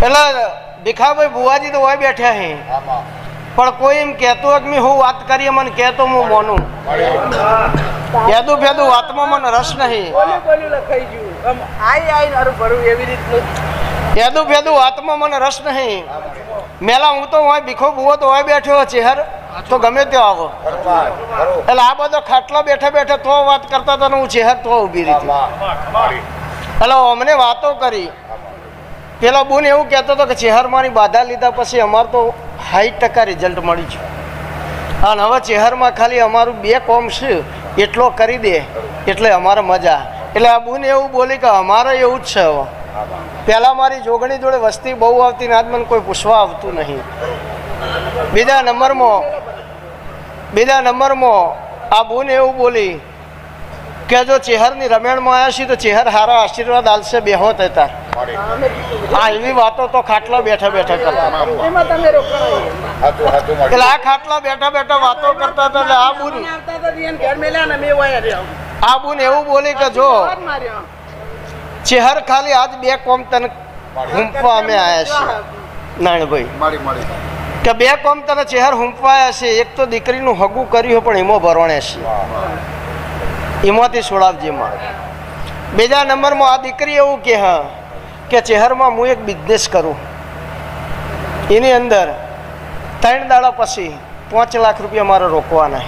એટલે ભીખાભાઈ બુવાજી તો હોય બેઠા હે, પણ કોઈ એમ કહેતો હોય કે હું વાત કરીએ મને કહેતો હું મોનું, કહેતું ફેદું વાતમાં મને રસ નહીં, કહેતું ફેદું વાતમાં મને રસ નહીં. મેલા હું તો હોય ભીખો બુવો તો હોય બેઠો ચેહર તો ગમે તે આવો, એટલે આ બધો ખાટલા બેઠા બેઠા તો વાત કરતા હતા ને હું ચેહર તો ઊભી રહી. એટલે અમને વાતો કરી. પેલા બોન એવું કહેતો હતો કે ચેહર મારી બાધા લીધા પછી અમારે તો 60% રિઝલ્ટ મળી છે, અને હવે ચેહરમાં ખાલી અમારું 2 કોમ છે એટલો કરી દે એટલે અમારે મજા. એટલે આ બોન એવું બોલી કે અમારે એવું જ છે. હવે પહેલાં મારી જોગણી જોડે વસ્તી બહુ આવતી ને આજ મને કોઈ પૂછવા આવતું નહીં. બીજા નંબરમાં આ બોન એવું બોલી કે જો ચેહરની રમેણમાં આવ્યા છીએ તો ચેહર હારા આશીર્વાદ આલશે બેહોત હતા. આ એવી વાતો તો ખાટલા બેઠા બેઠા કરતા, એટલે આ ખાટલા બેઠા બેઠા વાતો કરતા હતા. એટલે આ બોન એવું બોલી કે જો ચેહર ખાલી આજ 2 કોમ તને હુંપવા અમે આવ્યા છીએ નાણભાઈ, કે 2 કોમ તને ચેહર હુંપવા આવ્યા છે. એક તો દીકરીનું હગું કર્યું પણ એમાં ભરણે છે, એમાંથી સોળાવજીમાં. બીજા નંબરમાં આ દીકરી એવું કે હા કે ચેહરમાં હું એક બિઝનેસ કરું, એની અંદર 3 દાડા પછી 5 લાખ રૂપિયા મારે રોકવાના.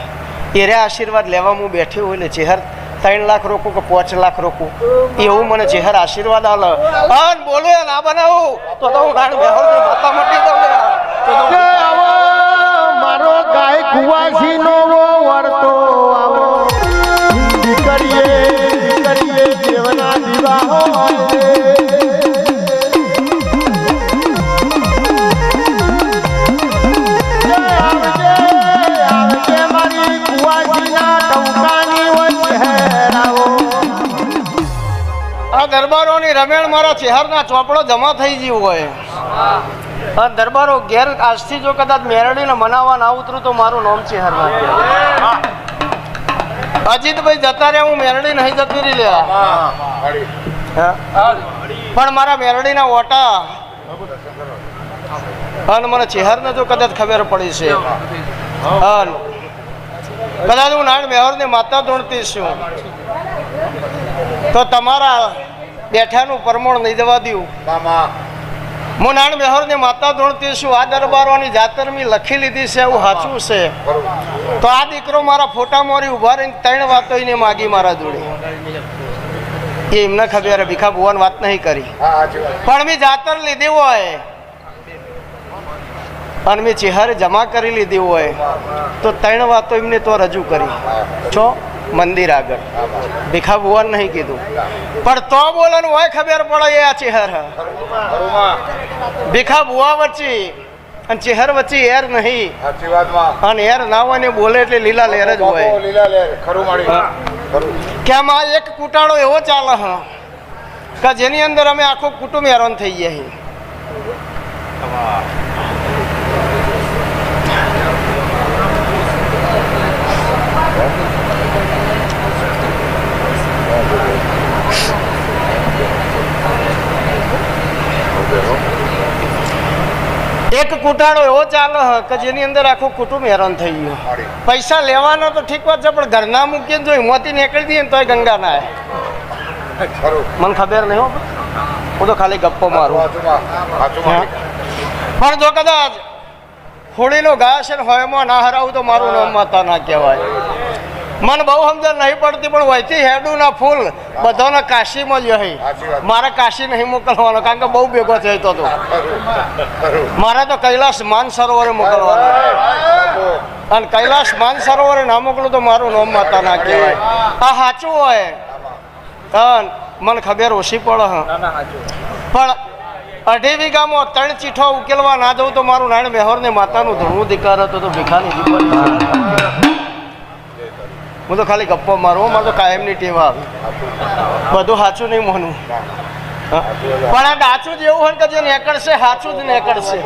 એ રે આશીર્વાદ લેવા હું બેઠી હોય એટલે ચેહર 3 લાખ રોકું કે 5 લાખ રોકું એવું મને ચેહર આશીર્વાદ આલે. અને બોલો ના બનાવું તો હું ગાડી બેહરની માતા મટી દઉં. મારો ગાય કુવાસી નો વર્તો આવો દીકરીએ દેવના દીવા દરબારોની રમેણ મારા ચેહરના ચોપડો જમા થઈ ગયું હોય, અને દરબારો ઘેર આજથી જો કદાચ મેરડીને મનાવવા ના ઉતરું તો મારું નામ ચેહર ના. અજીતભાઈ જતા રહ્યા, હું મેરડી નહીં જતી રહી લેવા, પણ મારા મેરડીના ઓટા અને મને ચેહરને જો કદાચ ખબર પડી છે, કદાચ હું નારાયણ મેહરની માતા ધૂણતી છું તો તમારા બેઠાનું પરમોણ નહીં જવા દઉં. હું નારાયણ મેહરની માતા ધૂણતી છું. આ દરબારોની જાતર મેં લખી લીધી છે, એવું સાચું છે. તો આ દીકરો મારા ફોટા મોરી ઉભા રહીને 3 વાતો એને માગી મારા જોડે. એ એમને ખબર ભીખા ભુવન વાત નહીં કરી, પણ મેં જાતર લીધી હોય અને મેં ચેહરે જમા કરી લીધી હોય તો 3 વાતો એમને તો રજૂ કરી છો મંદિર આગળ. ભીખા ભુવન નહીં કીધું, પણ તો બોલવાનું હોય ખબર પડે એ આ ચેહર ભીખા ભુવા વચ્ચે અને ચેહર વચ્ચે એર નહીં, અને એર ના હોય ને બોલે એટલે લીલા લેર જ હોય. કે આમાં એક કૂટાળો એવો ચાલે હ કે જેની અંદર અમે આખું કુટુંબ હેરાન થઈ ગયા. એક કૂટાળો એવો ચાલે કે જેની અંદર આખું કુટુંબ હેરાન થઈ ગયું. પૈસા લેવાનો તો ઠીક વાત છે, પણ ઘરના મૂકીને જો હિંમતી નીકળી દઈએ ને તોય ગંગા ના આવે. મને ખબર નહીં હો, હું તો ખાલી ગપ્પો મારું. પણ જો કદાચ હોળીનો ઘાસ ને હોયમાં ના હરાવું તો મારું નામ માતા ના કહેવાય. મને બહુ સમજણ નહીં પડતી, પણ વહીથી હેડું ના ફૂલ બધાને કાશીમાં જ રહી. મારે કાશી નહીં મોકલવાનો, કારણ કે બહુ ભેગો થયો હતો. મારે તો કૈલાસ માન સરોવરે મોકલવાનો, અને કૈલાસ માન સરોવરે ના મોકલું તો મારું નામ માતા ના કહેવાય. આ સાચું હોય મને ખબર ઓછી પડે, પણ 2.5 વીઘામાં 3 ચીઠો ઉકેલવા ના જવું તો મારું નારાયણ મેહરની માતાનું ધૂણું ધિકાર હતો તો ભીખાની જીવન. હું તો ખાલી ગપ્પો મારું, મારે તો કાયમની ટેવ આવી. બધું સાચું નહીં મોનું, પણ આ ડાચું જ એવું હોય કે જે નેકળશે સાચું જ નેકળશે.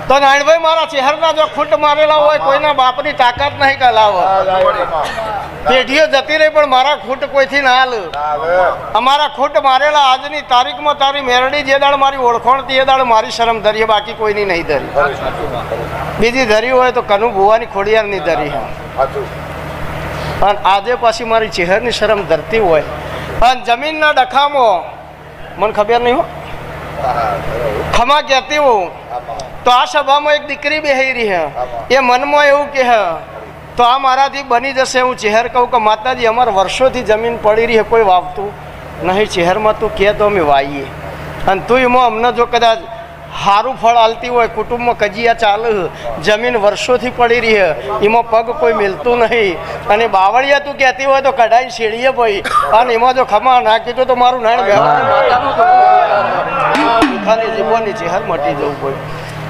તો નારાયણભાઈ મારા ચહેરના જો ખૂટ મારેલા હોય કોઈના બાપની તાકાત નહીં કે લાવો. પેઢીઓ જતી રહી પણ મારા ખૂટ કોઈથી ના હાલ અમારા ખૂટ મારેલા આજની તારીખમાં તારી મેરડી જે દાળ મારી ઓળખોણથી એ દાળ મારી શરમ ધરીએ બાકી કોઈની નહીં ધરી બીજી ધરી હોય તો કનુ ભુવાની ખોડિયારની ધરી અને આજે પાછી મારી ચહેરની શરમ ધરતી હોય અને જમીનના ડખામાં મને ખબર નહીં હો ખમા કહેતી હું તો આ સભામાં એક દીકરી બેહી રહી હે એ મનમાં એવું કહે તો આ મારાથી બની જશે હું ચહેર કહું કે માતાજી અમારે વર્ષોથી જમીન પડી રહી કોઈ વાવતું નહીં ચહેરમાં તું કહે તો અમે વાઈએ અને તું એમાં અમને જો કદાચ સારું ફળ આલતી હોય કુટુંબમાં કજિયા ચાલે જમીન વર્ષોથી પડી રહી એમાં પગ કોઈ મિલતું નહીં અને બાવળિયા તું કહેતી હોય તો કઢાઈ શેડીએ ભાઈ અને એમાં જો ખમા નાખી દો તો મારું નાણ દુખાની જીવવાની ચહેર મટી જવું કોઈ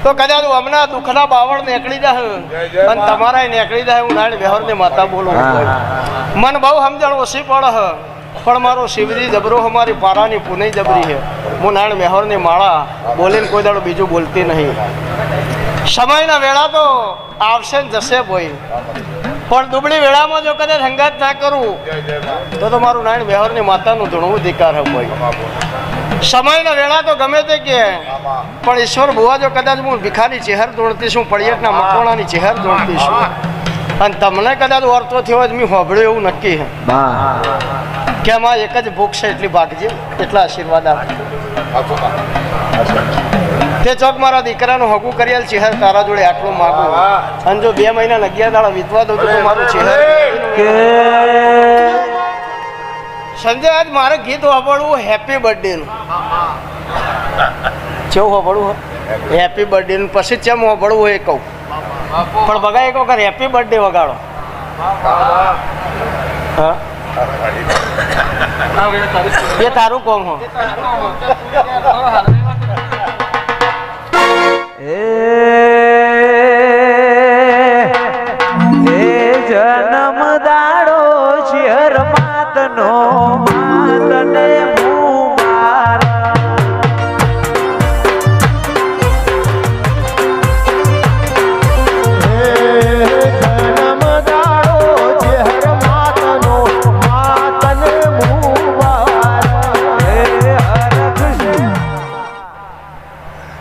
તો કદાચ હમણાં દુઃખના બાવળ નીકળી જાય અને તમારા નીકળી જાય હું નાણ વ્યવહારની માતા બોલું મન બહુ સમજણ ઓછી પડે પણ મારો શિવજી જબરો અમારી પારાની પુનઈ જબરી છે હું નાણ વ્યવહારની માળા બોલીને કોઈ દાડો બીજું બોલતી નહીં સમયના વેળા તો આવશે ને જશે ભાઈ પણ દુબળી વેળામાં જો કદાચ હંગાત ના કરું તો મારું નાણ વ્યવહારની માતાનું ધૂણવું ધિકાર હે ભાઈ સમયના વેળા તો ગમે તે કે પણ ઈશ્વર ભુવા જો કદાચ હું ભિખારી ચહેર દોડતી છું પડિયટના મકવાણાની ચહેર દોડતી છું અને તમને કદાચ વર્તો થયો હોય મેં હોભળ્યું એવું નક્કી કે આમાં એક જ ભૂખ છે એટલી ભાગજે એટલા આશીર્વાદ આપે તે ચોક મારા દીકરાનું હગું કરેલ ચહેર તારા જોડે આટલું માગું અને જો 2 મહિના 11 દાડા વીતવા દઉં તો મારું ચહેર સંજય આજ મારે ગીત વાપરવું હેપી બર્થડે નું કેવું વાપરવું હેપી બર્થડે નું પછી ચેમ વાપરવું એ કહું પણ બગા એક વખત હેપી બર્થડે વગાડો હા એ તારું કોમ હો જન્મ દાડો શિહર માતનો માતને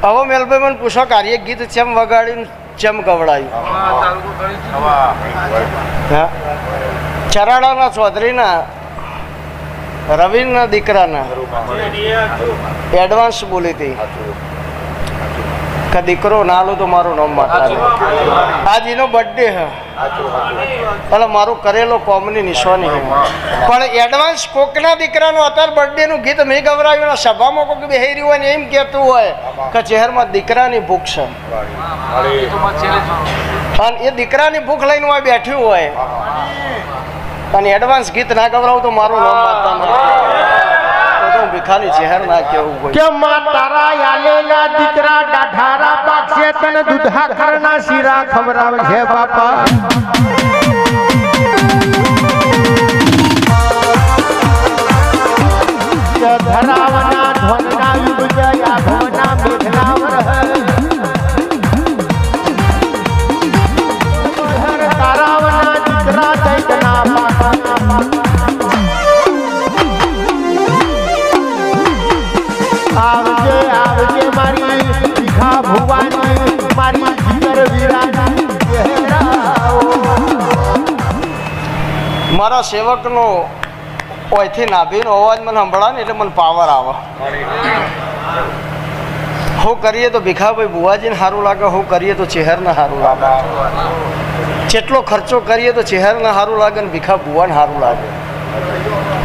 હવે મેલભાઈ મને પૂછો કાર્ય ગીત ચેમ વગાડ્યું ચેમ ગવડાયું હા ચરાડાના ચૌધરીના રવિના દીકરાના એડવાન્સ બોલી હતી કે દીકરો નાલો તો મારું નામ માતા આજ એનો બર્થડે હે એટલે મારું કરેલો કોમની નિશાની હે પણ એડવાન્સ કોકના દીકરાનો અત્યારે બર્થડે નું ગીત મેં ગવરાવ્યું સભામાં કોઈક બેહી રહ્યું હોય ને એમ કહેતું હોય કે ચહેરમાં દીકરાની ભૂખ છે અને એ દીકરાની ભૂખ લઈને હોય બેઠ્યું હોય અને એડવાન્સ ગીત ના ગવરાવું તો મારું નામ માતા નહીં ભિખારી ચહેર ના કેવું હોય કે માં તારા આલેલા દીકરા ડાઢારા પાકશે તને દૂધા ખરના શીરા ખવરાવશે બાપા ધરાવના ધ્વનના યુગજયા ભવના મેઘનાવર તારાવના દીકરા ચૈતના પાટા આવજે આવજે મારી ભીખા ભુવાની મારી જીગર વીરાની મારા સેવકનો ઓયથી નાભીનો અવાજ મને સંભળાય ને એટલે મને પાવર આવે હું કરીએ તો ભીખાભાઈ ભુવાજીને સારું લાગે હું કરીએ તો ચહેરને સારું લાગે જેટલો ખર્ચો કરીએ તો ચહેરને સારું લાગે ને ભીખા ભુવાને સારું લાગે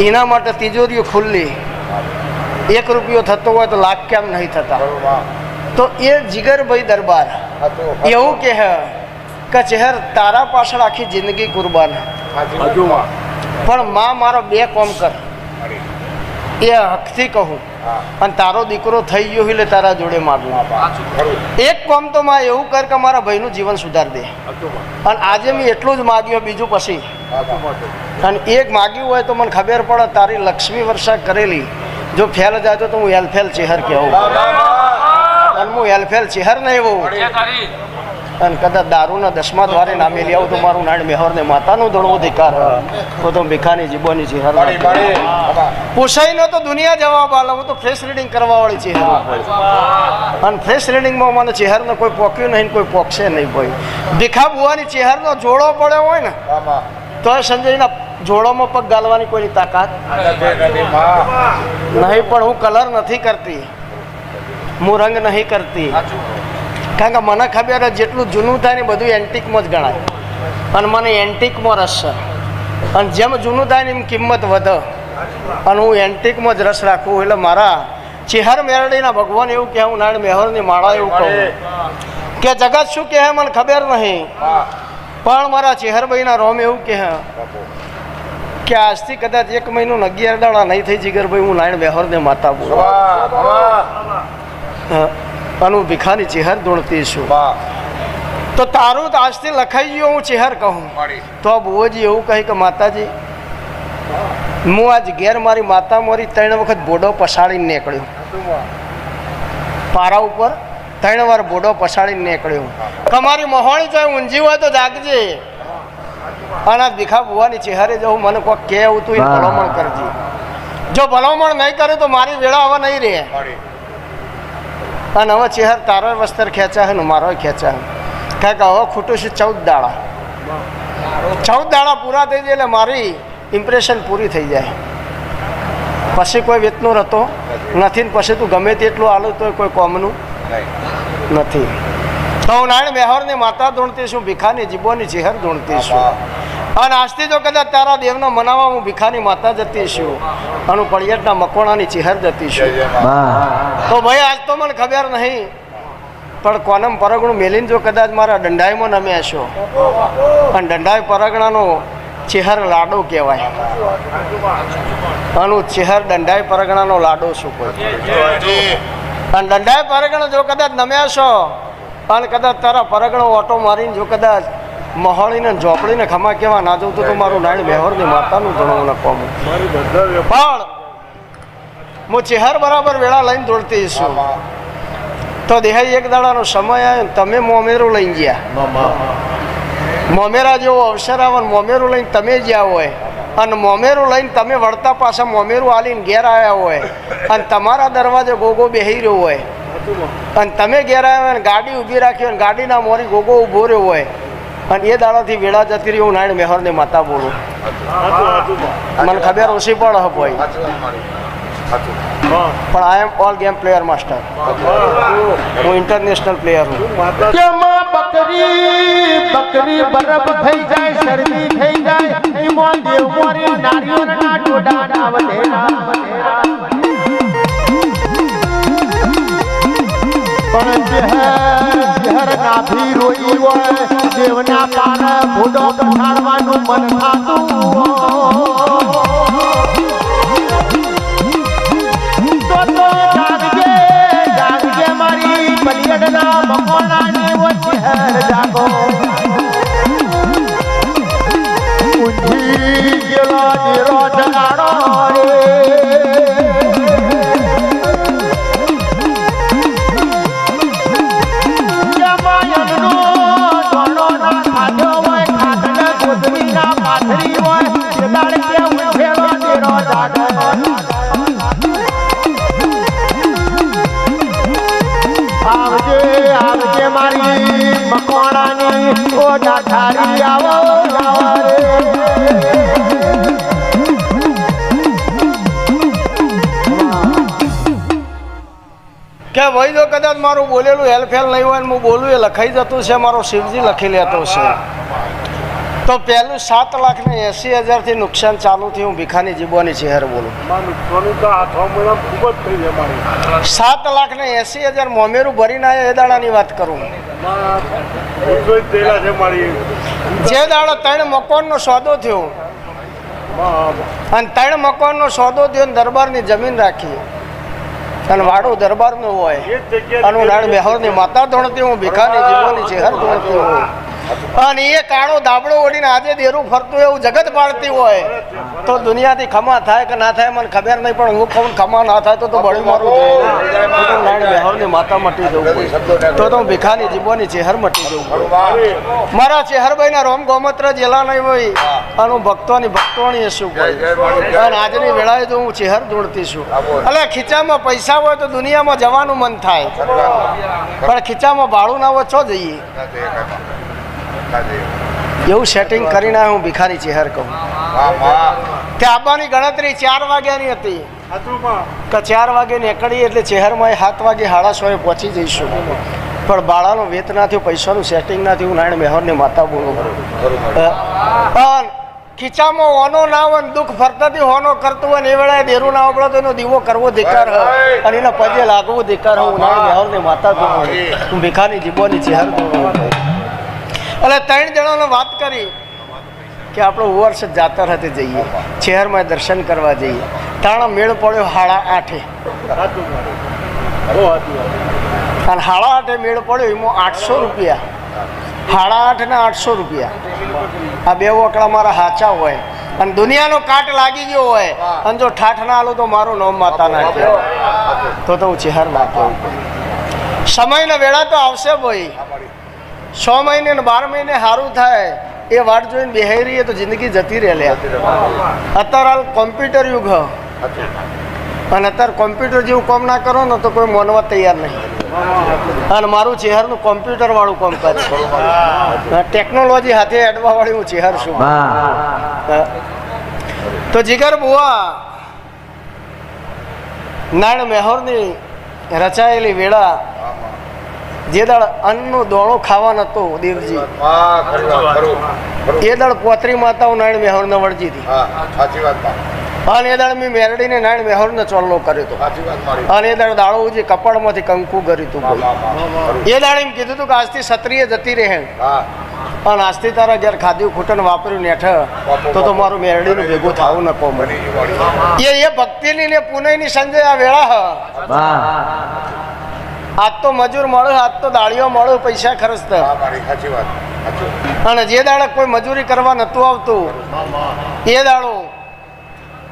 એના માટે તિજોરીઓ ખુલ્લી 1 રૂપિયો થતો હોય તો લાખ કેમ નહીં થતા તો એ જીગરભાઈ દરબાર એવું કે ચહેર તારા પાછળ આખી જિંદગી કુરબાન પણ માં મારો 2 કોમ કર એ હકથી કહું અને તારો દીકરો થઈ ગયો એટલે તારા જોડે માગું એક કોમ તો માં એવું કર કે મારા ભાઈનું જીવન સુધાર દે અને આજે મેં એટલું જ માગ્યું બીજું પછી અને એક માગ્યું હોય તો મને ખબર પડે તારી લક્ષ્મી વર્ષા કરેલી જો ફેલ જાય તો હું હેલફેલ ચહેર કહેવું અને હું હેલફેલ ચહેર નહીં હોઉં અને કદાચ દારૂના 10મા દ્વારે નામે લઈ આવું તો મારું નાણ મેહોર ને માતાનો ધણો અધિકાર તો ભીખાની જીબોની છે હર પૂછાઈને તો દુનિયા જવાબ આલે હું તો ફ્રેશ રીડિંગ કરવા વાળી છે અને ફ્રેશ રીડિંગમાં મને ચહેરનો કોઈ પોક્યું નહીં કોઈ પોકશે નહીં ભાઈ ભીખા બુવાની ચહેરનો જોડો પડ્યો હોય ને તો સંજયના જોડોમાં પગ ગાલવાની કોઈની તાકાત નહીં પણ હું કલર નથી કરતી હું રંગ નહીં કરતી કારણ કે મને ખબર જેટલું જૂનું થાય ને બધું એન્ટિકમાં જ ગણાય અને મને એન્ટિકમાં રસ છે અને જેમ જૂનું થાય ને એમ કિંમત વધે અને હું એન્ટિકમાં જ રસ રાખું એટલે મારા ચેહર મેરડીના ભગવાન એવું કહે હું નારાયણ મેહોરની માળા એવું કહું કે જગત શું કહે મને ખબર નહીં પણ મારા ચેહરભાઈના રોમ એવું કહે કે આજથી કદાચ 1 મહિનો 11 દાડા નહીં થઈ જીગરભાઈ હું નારાયણ મેહોરને માતા બોલું અને હું ભીખાની ચેહર ધૂણતી છું તો તારું તો આજથી લખાઈ ગયું હું ચેહર કહું તો બુઓજી એવું કહે કે માતાજી હું આજ ઘેર મારી માતા મોરી 3 વખત બોડો પસાડીને નીકળ્યો પારા ઉપર 3 વાર બોડો પસાડીને નીકળ્યો તમારી મહોણી જો ઊંઝી હોય તો જાગજે અને ભીખા બુવાની ચેહરે જવું મને કોઈ કે એવું તું ભલામણ કરજે જો ભલામણ નહીં કરે તો મારી વેળા હવે નહીં રહે અને હવે ચેહર તારો વસ્ત્ર ખેંચા છે ને મારો ખેંચા કારણ કે હવે ખોટું છે 14 દાડા 14 દાડા પૂરા થઈ જાય એટલે મારી ઇમ્પ્રેશન પૂરી થઈ જાય પછી કોઈ વેતનો રહેતો નથી ને પછી તું ગમે તેટલું આલું તો કોઈ કોમનું નથી તો હું નારાયણ મેહોરની માતા ધૂણતી છું ભીખાની જીબોની ચેહર ધૂણતી છું અને આજથી જો કદાચ તારા દેવનો મનાવવા હું ભીખાની માતા જતી છું અને પળિયટના મકોણાની ચેહર જતી છું તો ભાઈ આજ તો મને ખબર નહીં પણ કોનમ પરગણું મેલીને જો કદાચ મારા દંડાઈમાં નમે હશો અને દંડાઈ પરગણાનો ચેહર લાડો કહેવાય અને ચેહર દંડાઈ પરગણાનો લાડો શું કોઈ અને દંડાઈ પરગણો જો કદાચ નમે હશો અને કદાચ તારા પરગણો ઓટો મારીને જો કદાચ મહોળીને ઝોપડીને ખમા કેવા ના જવું તો મારું નારાયણ મેહોરની માતાનું ધણું ન કોમું પણ હું ચેહર બરાબર વેળા લઈને દોડતી છું તો દેહાઈ 1 દાડાનો સમય આવ્યો ને તમે મોમેરું લઈને ગયા મોમેરા જેવો અવસર આવે ને મોમેરું લઈને તમે જ્યાં હોય અને મોમેરું લઈને તમે વળતા પાછા મોમેરું આલીને ઘેર આવ્યા હોય અને તમારા દરવાજે ગોગો બેહી રહ્યો હોય અને તમે ઘેર આવ્યા હોય ને ગાડી ઊભી રાખી હોય ને ગાડીના મોરી ગોગો ઊભો રહ્યો હોય અને એ દાડાથી વેળા જતી રહી હું નારાયણ મેહોરની માતા બોલું મને ખબર ઓછી પણ ભાઈ પણ આઈ એમ ઓલ ગેમ પ્લેયર માસ્ટર હું ઇન્ટરનેશનલ પ્લેયર હું બકરી બરફ થઈ જાય શરદી થઈ જાય ઈમોન દેવ મોરી નારિયોના ટોડા ના વધેરા પણ ચહેર નાભી રોઈ હોય દેવના પાન ભોડો કઠાડવાનું મન થાતું તો જાગજે જાગજે મારી પલિયડના મકોણાની વો ચહેર જાગો ઊંધી ગેલો દેરો જગાડો રે આવજે મારી મકોણાની ઓડા ઠારી આવો કે ભાઈ જો કદાચ મારું બોલેલું હેલફેલ નહીં હોય ને હું બોલું એ લખાઈ જતું છે મારો શિવજી લખી લેતો છે તો પહેલું 7,80,000 નુકસાન ચાલુ થયું હું ભીખાની જીબોની ચેહર બોલું 7,80,000 મોમેરું ભરીને આવ્યા એ દાડાની વાત કરું જે દાડો 3 મકાનનો સોદો થયો અને 3 મકાનનો સોદો થયો ને દરબારની જમીન રાખી અને વાડો દરબારનો હોય અને હું નારાયણ મેહોરની માતા ધોણતી હું ભીખાની જીબોની ચેહર ધોણતી હું અને એ કાળો દાબડો ઓડીને આજે દેરું ફરતું એવું જગત પાડતી હોય તો દુનિયાથી ખમા થાય કે ના થાય મને ખબર નહીં, પણ હું કહું ખમા ના થાય તો બળી મારું બેહરની માતા મટી જવું પડે, તો ભીખાની જીબોની ચહેર મટી જવું પડે. મારા ચહેરભાઈ ના રોમ ગોમત્ર જેલા નહીં હોય અને હું ભક્તોની ભક્તોની શું પડે. અને આજની વેળાએ જો હું ચહેર જોડતી છું, એટલે ખીચામાં પૈસા હોય તો દુનિયામાં જવાનું મન થાય, પણ ખીચામાં ભાડું ના હોય છો જઈએ. એવું સેટિંગ કરીને હું ભિખારી ચહેર કહું. તે આવવાની ગણતરી 4 વાગ્યાની હતી કે 4 વાગે નીકળી એટલે ચહેરમાં 7 વાગે 6:30 પહોંચી જઈશું, પણ બાળાનો વેત ના થયો, પૈસાનું સેટિંગ ના થયું. નારાયણ મેહરની માતા બોલો ખીચામાં હોનો ના હોય, દુઃખ ફરતાથી હોનો કરતું હોય ને એ વેળાએ દેરું ના આવડે તો એનો દીવો કરવો ધિકાર હોય અને એના પગે લાગવું ધિકાર હોય. નારાયણ મેહરની માતા બોલો, હું ભિખારી જીબોની ચહેર બોલું. એટલે 3 જણાને વાત કરી કે આપણો વર્ષ જાતર hatte જઈએ, શહેરમાં દર્શન કરવા જઈએ. તાણા મેળ પડ્યો 8:30 અને 8:30 મેળ પડ્યો એમાં 800 રૂપિયા. 8:30 ને 800 રૂપિયા આ 2 વકડા મારા હાચા હોય અને દુનિયાનો કાટ લાગી ગયો હોય અને જો ઠાઠ ના આલું તો મારું નામ માતા ના કહેવાય, તો હું ચહેર ના કહેવું. સમયના વેળા તો આવશે ભાઈ, 6 મહિને ને 12 મહિને સારું થાય એ વાટ જોઈને બેહી રહીએ તો જિંદગી જતી રહે. અત્યારે હાલ કોમ્પ્યુટર યુગ અને અત્યારે કોમ્પ્યુટર જેવું કામ ના કરો ને તો કોઈ માનવા તૈયાર નહીં. અને મારું ચહેરનું કોમ્પ્યુટર વાળું કામકાજ છે, ટેકનોલોજી હાથે એડવા વાળી હું ચહેર છું. તો જીગર બુઆ નારાયણ મેહોરની રચાયેલી વેળા જે દાળ અન્નનો દોણો ખાવા નતો દેવજી, એ દાળ પોતરી માતાઓ નારાયણ મેહોરને વળજી હતી. અને એ દાળ મેં મેરડીને નારાયણ મેહોરને ચોલ્લો કર્યો હતો. અને એ દાળ દાળોજી કપાળમાંથી કંકુ કર્યું હતું. એ દાળ એમ કીધું હતું કે આજથી ક્ષત્રિય જતી રહે અને આજથી તારા ઘેર ખાધ્યું ખૂટન વાપર્યું નેઠ તો મારું મેરડીનું ભેગું થવું ન કહો મને. એ ભક્તિની ને પુનઃની સંજય આ વેળા આજ તો મજૂર મળે, આજ તો દાળીઓ મળે, પૈસા ખર્ચતા. અને જે દાડે કોઈ મજૂરી કરવા નતું આવતું એ દાડો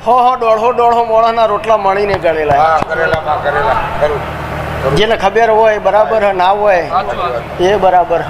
100-150 મોણાના રોટલા મળીને ગળેલા. જેને ખબર હોય બરાબર ના હોય એ બરાબર.